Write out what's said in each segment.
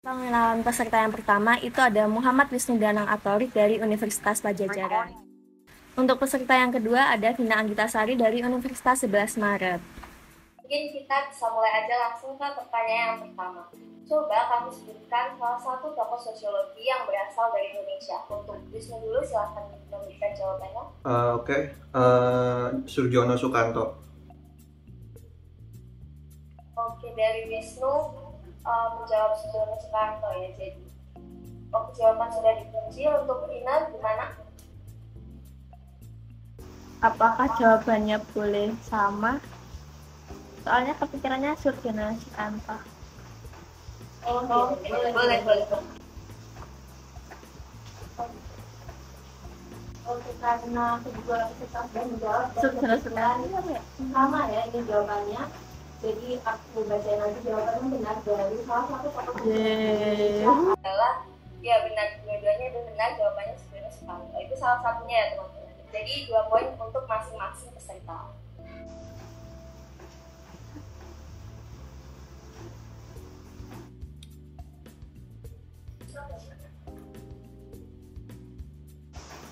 Pengenalan peserta yang pertama itu ada Muhammad Wisnu Danang Atorik dari Universitas Pajajaran. Untuk peserta yang kedua ada Vina Anggitasari dari Universitas 11 Maret. Mungkin kita bisa mulai aja langsung ke pertanyaan yang pertama. Coba kamu sebutkan salah satu tokoh sosiologi yang berasal dari Indonesia. Untuk Wisnu dulu, silahkan memberikan jawabannya. Oke. Surjono Sukanto. Oke, dari Wisnu menjawab Surjono Sukanto ya. Jadi, oke, jawaban sudah dikunci. Untuk Vina, gimana? Apakah jawabannya boleh sama? Soalnya kepikirannya Surjono Sukanto. Oh, boleh. Oke, karena kedua peserta sudah menjawab Surjono Sukanto sama ya ini jawabannya. Jadi aku bacain lagi jawabannya benar dari salah satu tokoh Indonesia adalah ya benar, dua-duanya itu benar, jawabannya Surjono Sukanto. Itu salah satunya ya teman-teman. Jadi 2 poin untuk masing-masing peserta.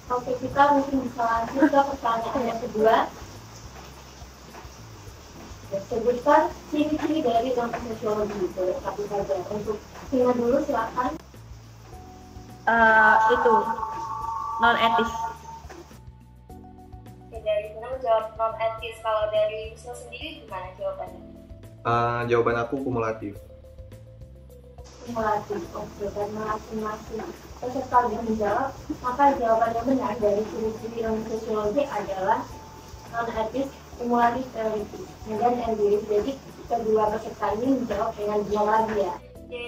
Oke, kita mungkin bisa lanjut ke pertanyaan yang kedua. Sebutkan ciri-ciri dari tokoh sosiologi itu satu saja. Untuk Vina dulu silakan. itu non etis. Oke, dari Vina menjawab non etis. Kalau dari Wisnu sendiri gimana jawabannya? Jawaban aku kumulatif. Kumulatif. Oke, karena masing-masing peserta sudah menjawab, maka jawaban yang benar dari ciri-ciri ilmu sosiologi adalah non etis, kumulatif, teoritis, dan empiris. Jadi kedua peserta ini menjawab dengan dua lagi ya. Oke,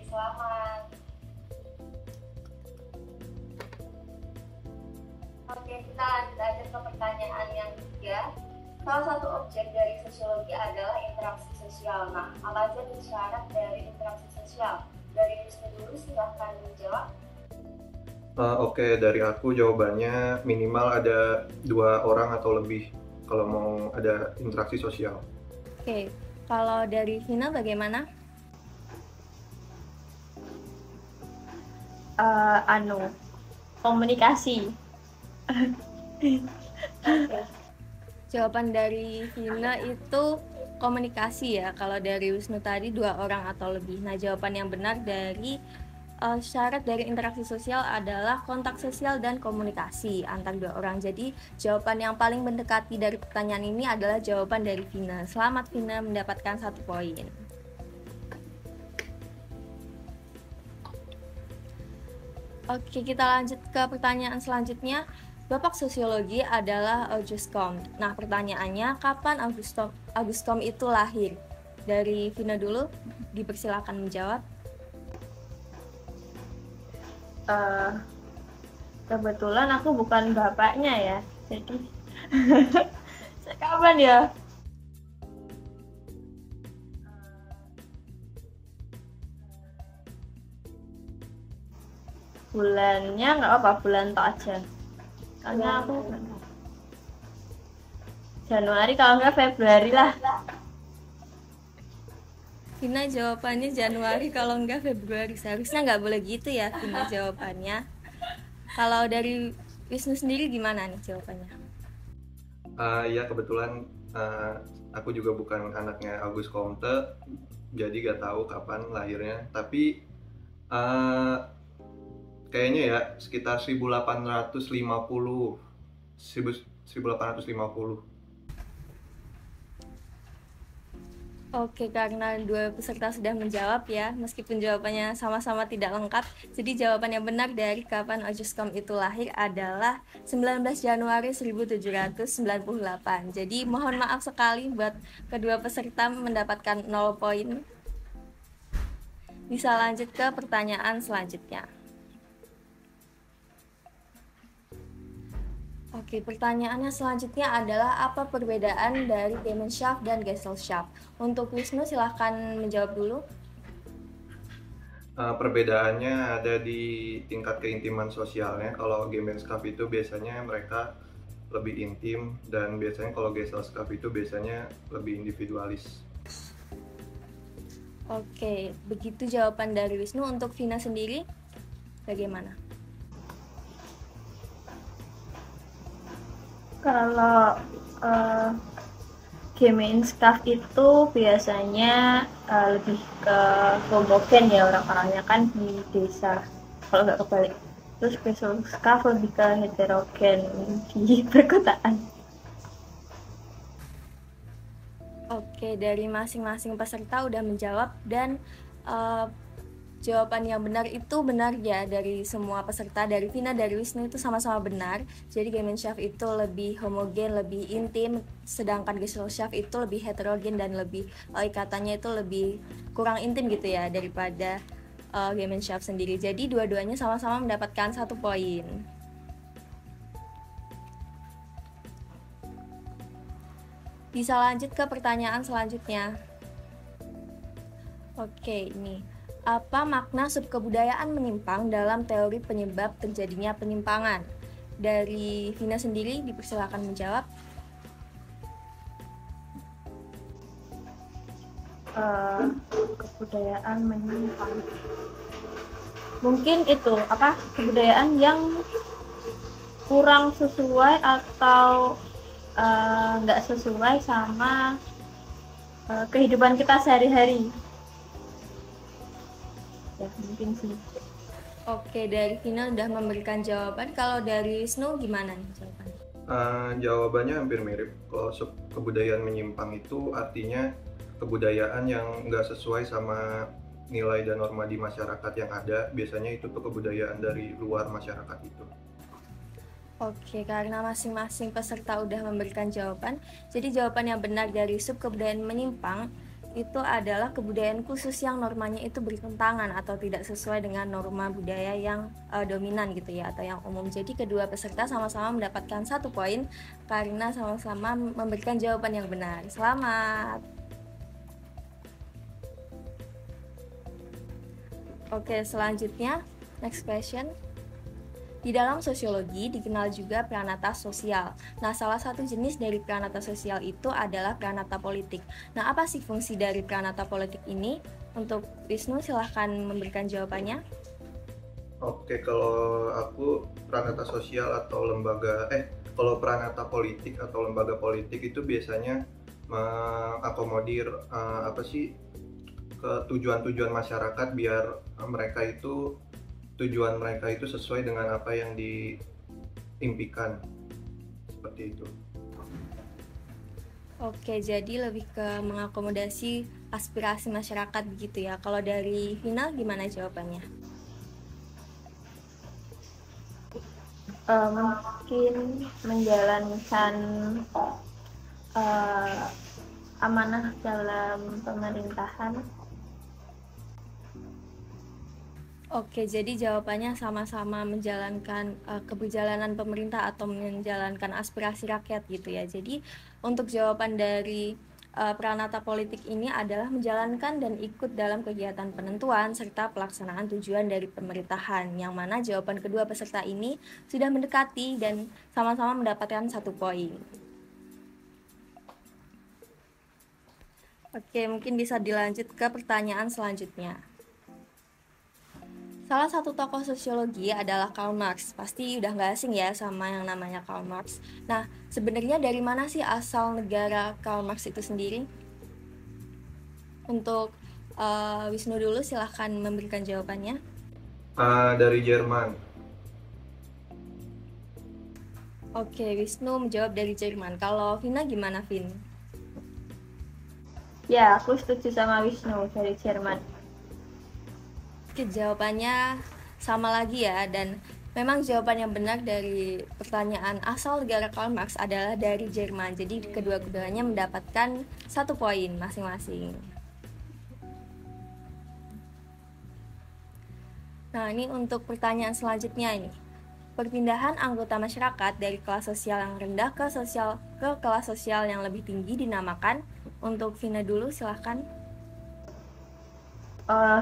selamat. Oke, kita lanjut aja ke pertanyaan yang ketiga. Salah satu objek dari sosiologi adalah interaksi sosial. Nah, apa saja syarat dari interaksi sosial? Dari Wisnu dulu, silahkan menjawab. Oke, dari aku jawabannya minimal ada 2 orang atau lebih kalau mau ada interaksi sosial. Oke, kalau dari Vina bagaimana? Komunikasi. Jawaban dari Vina itu komunikasi ya. Kalau dari Wisnu tadi 2 orang atau lebih. Nah, jawaban yang benar dari syarat dari interaksi sosial adalah kontak sosial dan komunikasi antar 2 orang. Jadi jawaban yang paling mendekati dari pertanyaan ini adalah jawaban dari Vina. Selamat Vina mendapatkan 1 poin. Oke, kita lanjut ke pertanyaan selanjutnya. Bapak sosiologi adalah Auguste Comte. Nah, pertanyaannya, kapan Auguste Comte itu lahir? Dari Vina dulu, dipersilakan menjawab. Kebetulan aku bukan bapaknya ya, jadi kapan ya? Bulannya nggak apa, bulan tok aja. Karena aku Januari, kalau nggak Februari lah. Vina jawabannya Januari, kalau nggak Februari. Seharusnya nggak boleh gitu ya Vina jawabannya. Kalau dari Wisnu sendiri gimana nih jawabannya? Ya kebetulan aku juga bukan anaknya Auguste Comte, jadi gak tahu kapan lahirnya. Tapi kayaknya ya sekitar 1850. Oke, karena 2 peserta sudah menjawab ya, meskipun jawabannya sama-sama tidak lengkap, jadi jawaban yang benar dari kapan Auguste Comte itu lahir adalah 19 Januari 1798. Jadi mohon maaf sekali buat kedua peserta mendapatkan 0 poin. Bisa lanjut ke pertanyaan selanjutnya. Oke, pertanyaannya selanjutnya adalah apa perbedaan dari Gemeinschaft dan Gesellschaft? Untuk Wisnu silahkan menjawab dulu. Perbedaannya ada di tingkat keintiman sosialnya. Kalau Gemeinschaft itu biasanya mereka lebih intim, dan biasanya kalau Gesellschaft itu biasanya lebih individualis. Oke, begitu jawaban dari Wisnu. Untuk Vina sendiri, bagaimana? Kalau game Inscaf itu biasanya lebih ke homogen ya, orang-orangnya kan di desa, kalau nggak kebalik. Terus Special Scaf lebih ke heterogen di perkotaan. Oke, dari masing-masing peserta udah menjawab dan jawaban yang benar itu benar ya dari semua peserta, dari Vina, dari Wisnu itu sama-sama benar. Jadi Gemeinschaft itu lebih homogen, lebih intim, sedangkan Gesellschaft itu lebih heterogen dan lebih ikatannya itu lebih kurang intim gitu ya daripada Gemeinschaft sendiri. Jadi dua-duanya sama-sama mendapatkan 1 poin. Bisa lanjut ke pertanyaan selanjutnya. Oke, ini. Apa makna subkebudayaan menyimpang dalam teori penyebab terjadinya penyimpangan? Dari Vina sendiri dipersilakan menjawab. Kebudayaan menyimpang. Mungkin itu kebudayaan yang kurang sesuai atau nggak sesuai sama kehidupan kita sehari-hari. Ya, mungkin sih. Oke, dari Vina udah memberikan jawaban. Kalau dari Wisnu gimana nih jawabannya? Jawabannya hampir mirip. Kalau kebudayaan menyimpang itu artinya kebudayaan yang nggak sesuai sama nilai dan norma di masyarakat yang ada. Biasanya itu tuh kebudayaan dari luar masyarakat itu. Oke, karena masing-masing peserta udah memberikan jawaban, jadi jawaban yang benar dari subkebudayaan menyimpang itu adalah kebudayaan khusus yang normanya itu bertentangan atau tidak sesuai dengan norma budaya yang dominan gitu ya, atau yang umum. Jadi kedua peserta sama-sama mendapatkan 1 poin karena sama-sama memberikan jawaban yang benar. Selamat. Oke, selanjutnya next question. Di dalam sosiologi dikenal juga pranata sosial. Nah, salah satu jenis dari pranata sosial itu adalah pranata politik. Nah, apa sih fungsi dari pranata politik ini? Untuk Wisnu, silahkan memberikan jawabannya. Oke, kalau aku pranata sosial atau kalau pranata politik atau lembaga politik itu biasanya mengakomodir ke tujuan-tujuan masyarakat biar tujuan mereka itu sesuai dengan apa yang diimpikan, seperti itu. Oke, jadi lebih ke mengakomodasi aspirasi masyarakat begitu ya. Kalau dari Vina gimana jawabannya? Mungkin menjalankan amanah dalam pemerintahan. Oke, jadi jawabannya sama-sama menjalankan keberjalanan pemerintah atau menjalankan aspirasi rakyat gitu ya. Jadi untuk jawaban dari pranata politik ini adalah menjalankan dan ikut dalam kegiatan penentuan serta pelaksanaan tujuan dari pemerintahan, yang mana jawaban kedua peserta ini sudah mendekati dan sama-sama mendapatkan 1 poin. Oke, mungkin bisa dilanjut ke pertanyaan selanjutnya. Salah satu tokoh sosiologi adalah Karl Marx. Pasti udah gak asing ya sama yang namanya Karl Marx. Nah, sebenarnya dari mana sih asal negara Karl Marx itu sendiri? Untuk Wisnu dulu, silahkan memberikan jawabannya. Dari Jerman. Oke, Wisnu menjawab dari Jerman. Kalau Vina gimana, Vin? Ya, aku setuju sama Wisnu, dari Jerman. Jawabannya sama lagi ya, dan memang jawaban yang benar dari pertanyaan asal negara Karl Marx adalah dari Jerman. Jadi kedua-duanya mendapatkan 1 poin masing-masing. Nah, ini untuk pertanyaan selanjutnya ini. Perpindahan anggota masyarakat dari kelas sosial yang rendah ke kelas sosial yang lebih tinggi dinamakan. Untuk Vina dulu, silahkan.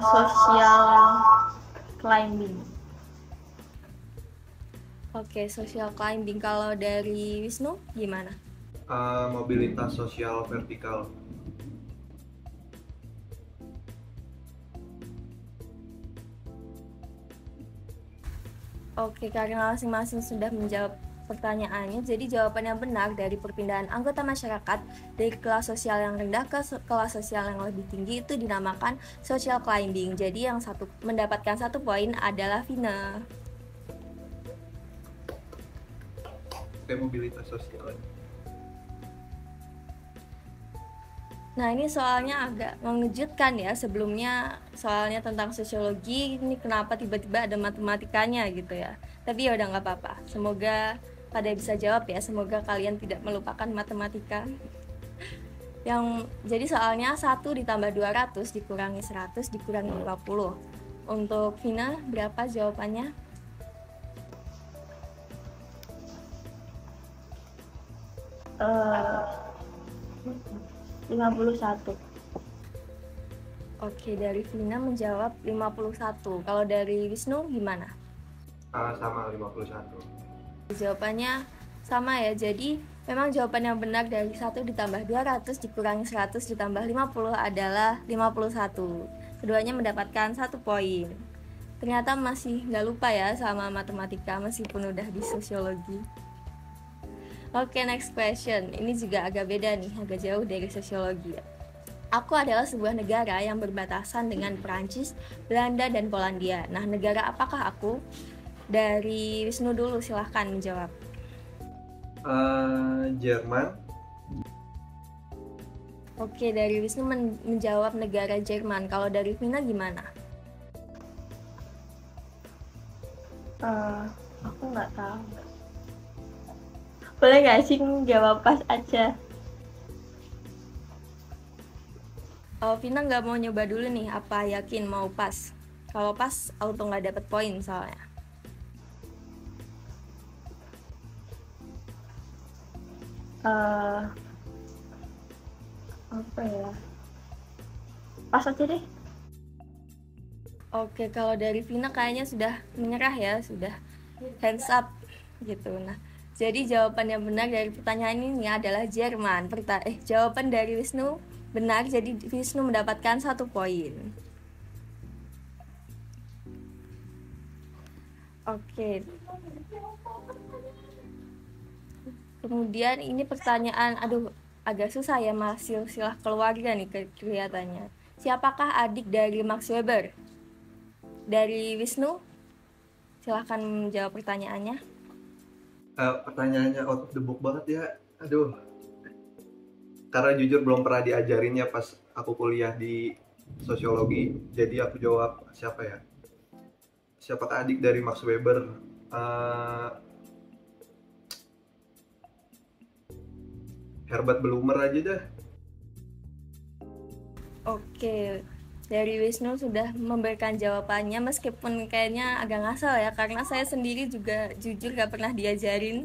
Social climbing. Oke, social climbing. Kalau dari Wisnu gimana? Mobilitas sosial vertikal. Oke, karena masing-masing sudah menjawab pertanyaannya, jadi jawaban yang benar dari perpindahan anggota masyarakat dari kelas sosial yang rendah ke kelas sosial yang lebih tinggi itu dinamakan social climbing. Jadi yang satu mendapatkan 1 poin adalah Vina. Kayak mobilitas sosial. Nah, ini soalnya agak mengejutkan ya. Sebelumnya soalnya tentang sosiologi, ini kenapa tiba-tiba ada matematikanya gitu ya. Tapi ya udah nggak apa-apa. Semoga pada bisa jawab ya. Semoga kalian tidak melupakan matematika. Jadi soalnya 1 ditambah 200 dikurangi 100 dikurangi 50. Untuk Vina berapa jawabannya? Eh, 51. Oke, dari Vina menjawab 51. Kalau dari Wisnu gimana? Sama 51. Jawabannya sama ya. Jadi memang jawaban yang benar dari 1 ditambah 200 dikurangi 100 ditambah 50 adalah 51. Keduanya mendapatkan 1 poin. Ternyata masih nggak lupa ya sama matematika meskipun udah di sosiologi. Oke, next question. Ini juga agak beda nih, agak jauh dari sosiologi ya. Aku adalah sebuah negara yang berbatasan dengan Perancis, Belanda, dan Polandia. Nah, negara apakah aku? Dari Wisnu dulu, silahkan menjawab. Jerman. Oke, dari Wisnu menjawab negara Jerman. Kalau dari Vina gimana? Aku nggak tahu. Boleh nggak sih jawab pas aja? Vina nggak mau nyoba dulu nih, apa yakin mau pas? Kalau pas, auto nggak dapet poin soalnya. Apa ya? Pas aja deh. Oke, kalau dari Vina kayaknya sudah menyerah ya, sudah hands up gitu. Nah, jadi jawaban yang benar dari pertanyaan ini adalah Jerman. Jawaban dari Wisnu benar, jadi Wisnu mendapatkan 1 poin. Oke. Kemudian ini pertanyaan, agak susah ya, masih silsilah keluarga nih kelihatannya. Siapakah adik dari Max Weber? Dari Wisnu, silahkan menjawab pertanyaannya. Pertanyaannya out of the book banget ya. Aduh. Karena jujur belum pernah diajarinnya pas aku kuliah di sosiologi. Jadi aku jawab siapa ya? Siapakah adik dari Max Weber? Herbert Blumer aja dah. Oke, dari Wisnu sudah memberikan jawabannya meskipun kayaknya agak ngasal ya, karena saya sendiri juga jujur gak pernah diajarin.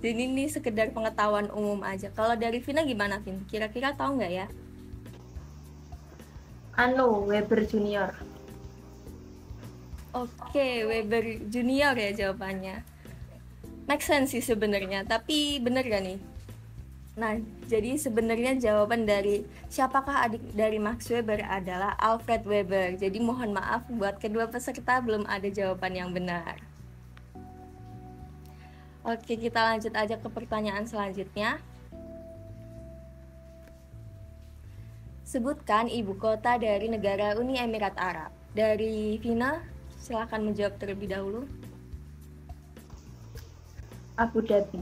Jadi ini sekedar pengetahuan umum aja. Kalau dari Vina gimana, Vin? Kira-kira tahu nggak ya? Weber Junior. Oke, Weber Junior ya jawabannya. Make sense sih sebenarnya, tapi bener gak nih? Nah, jadi sebenarnya jawaban dari siapakah adik dari Max Weber adalah Alfred Weber. Jadi mohon maaf buat kedua peserta belum ada jawaban yang benar. Oke, kita lanjut aja ke pertanyaan selanjutnya. Sebutkan ibu kota dari negara Uni Emirat Arab. Dari Vina, silakan menjawab terlebih dahulu. Abu Dhabi.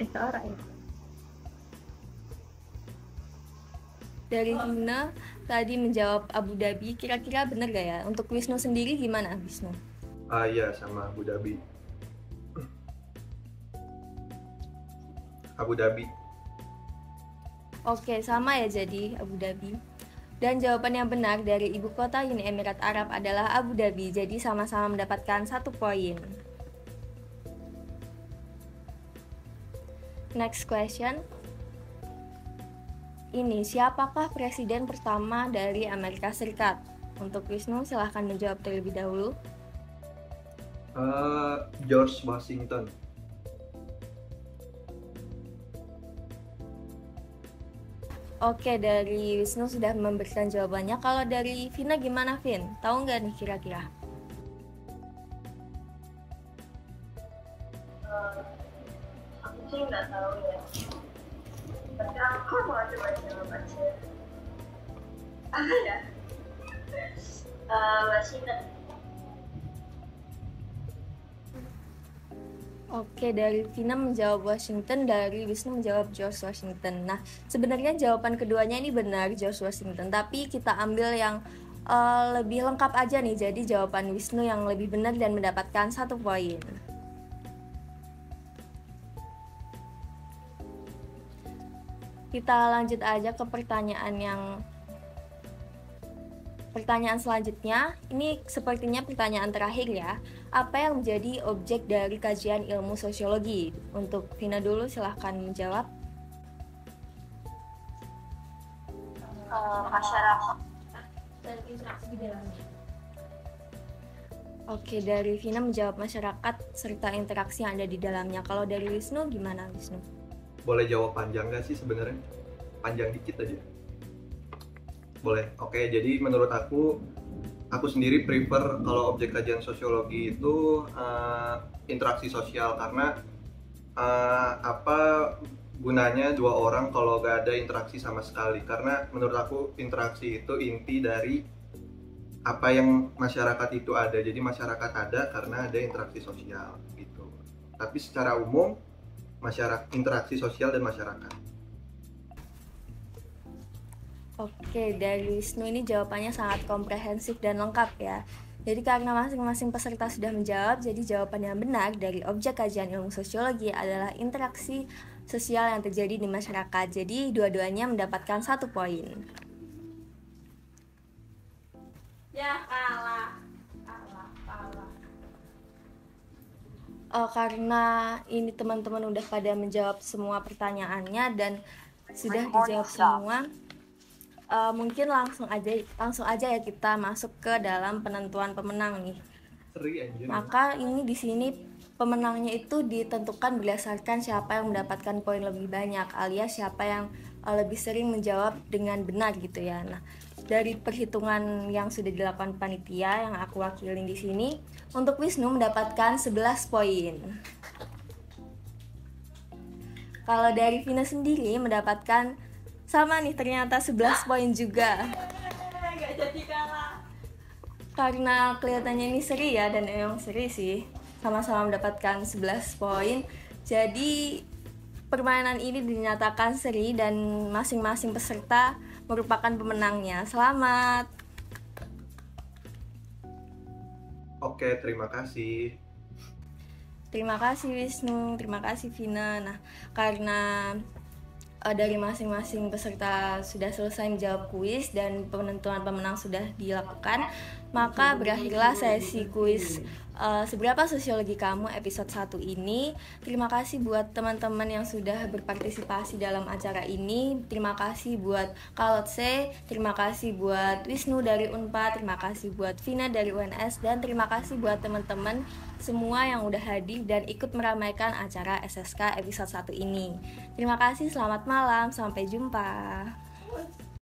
Seorang ya. Dari Vina tadi menjawab Abu Dhabi. Kira-kira benar gak ya? Untuk Wisnu sendiri gimana, Wisnu? Iya, sama Abu Dhabi. Abu Dhabi. Oke, sama ya jadi Abu Dhabi. Dan jawaban yang benar dari ibu kota Uni Emirat Arab adalah Abu Dhabi. Jadi sama-sama mendapatkan 1 poin. Next question. Ini siapakah presiden pertama dari Amerika Serikat? Untuk Wisnu silahkan menjawab terlebih dahulu. George Washington. Oke, dari Wisnu sudah memberikan jawabannya. Kalau dari Vina gimana, Vin? Tahu nggak nih kira-kira? Aku sih nggak tahu ya. Tapi aku mau baca. Apa ya? Washington. Oke, dari Vina menjawab Washington, dari Wisnu menjawab George Washington. Nah, sebenarnya jawaban keduanya ini benar, George Washington. Tapi kita ambil yang lebih lengkap aja nih. Jadi jawaban Wisnu yang lebih benar dan mendapatkan 1 poin. Kita lanjut aja ke pertanyaan selanjutnya. Ini sepertinya pertanyaan terakhir ya. Apa yang menjadi objek dari kajian ilmu sosiologi? Untuk Vina dulu, silahkan menjawab. Masyarakat dan interaksi di dalamnya. Oke, dari Vina menjawab masyarakat serta interaksi yang ada di dalamnya. Kalau dari Wisnu gimana, Wisnu? Boleh jawab panjang nggak sih sebenarnya? Panjang dikit aja. Boleh. Oke, jadi menurut aku sendiri prefer kalau objek kajian sosiologi itu interaksi sosial, karena apa gunanya dua orang kalau gak ada interaksi sama sekali. Karena menurut aku interaksi itu inti dari apa yang masyarakat itu ada. Jadi masyarakat ada karena ada interaksi sosial gitu. Tapi secara umum interaksi sosial dan masyarakat. Oke, dari Wisnu ini jawabannya sangat komprehensif dan lengkap ya. Jadi karena masing-masing peserta sudah menjawab, jadi jawaban yang benar dari objek kajian ilmu sosiologi adalah interaksi sosial yang terjadi di masyarakat. Jadi dua-duanya mendapatkan 1 poin. Ya, kalah. Karena ini teman-teman udah pada menjawab semua pertanyaannya dan sudah dijawab semua, mungkin langsung aja ya kita masuk ke dalam penentuan pemenang nih. Maka ini di sini pemenangnya itu ditentukan berdasarkan siapa yang mendapatkan poin lebih banyak, alias siapa yang lebih sering menjawab dengan benar gitu ya. Nah, dari perhitungan yang sudah dilakukan panitia yang aku wakilin di sini, untuk Wisnu mendapatkan 11 poin. Kalau dari Vina sendiri mendapatkan sama nih, ternyata 11 poin juga. Gak jadi kalah. Karena kelihatannya ini seri ya, dan emang seri sih. Sama-sama mendapatkan 11 poin. Jadi permainan ini dinyatakan seri dan masing-masing peserta merupakan pemenangnya. Selamat. Oke, terima kasih. Terima kasih Wisnu, terima kasih Vina. Nah, karena dari masing-masing peserta sudah selesai menjawab kuis dan penentuan pemenang sudah dilakukan, maka berakhirlah sesi kuis Seberapa Sosiologi Kamu episode 1 ini. Terima kasih buat teman-teman yang sudah berpartisipasi dalam acara ini. Terima kasih buat Kalotse, terima kasih buat Wisnu dari Unpad, terima kasih buat Vina dari UNS, dan terima kasih buat teman-teman semua yang udah hadir dan ikut meramaikan acara SSK episode 1 ini. Terima kasih, selamat malam, sampai jumpa.